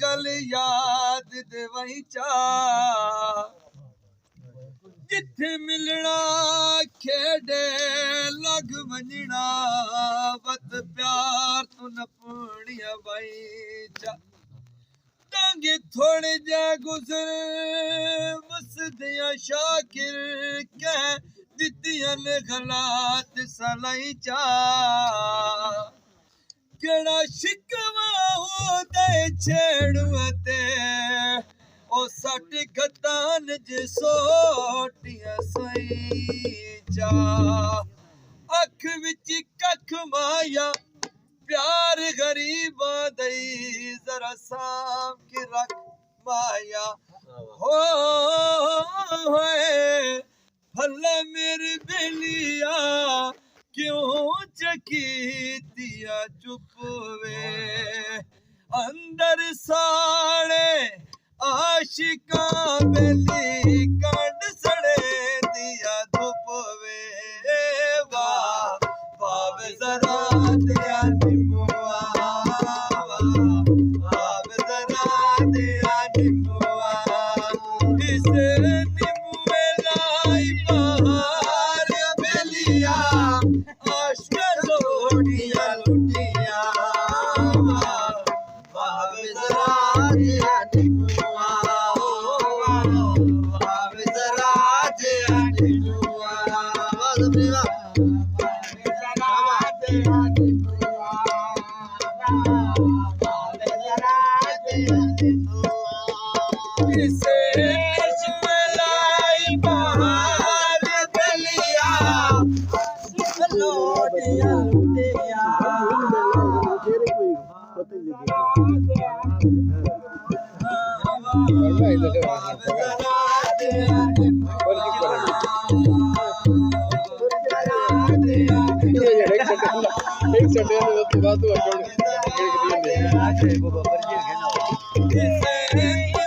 गल याद दे वही चा जिथे मिलना खेडे लग वंजना वत प्यार तू न पुणिया वही चा टांगे थोड़े जा गुजर मसदिया शाकिर कह दितियां ने गलात सलाई चा केड़ा शिकवा होता छेड़ुते ओ सट गतान जे सोटिया सही चा अख विच कख माया प्यार गरीबा दई जरा साम की रख माया हो भला मेरी बेलिया क्यों चकीतिया चुप वे अंदर साड़े आशिका बेली कंड सड़े दिया धुप वे वाह जरा दिया निमुआ वाह जरा दिया निमुआ इसे निमुए लाई बहार बेलिया आशा लोटिया लुटिया वाह जरा दिया निमुआ वाह जरा दिया निमुआ इसे लाई बहार बेलिया लोटिया लुटिया एक सेकंड बाद तो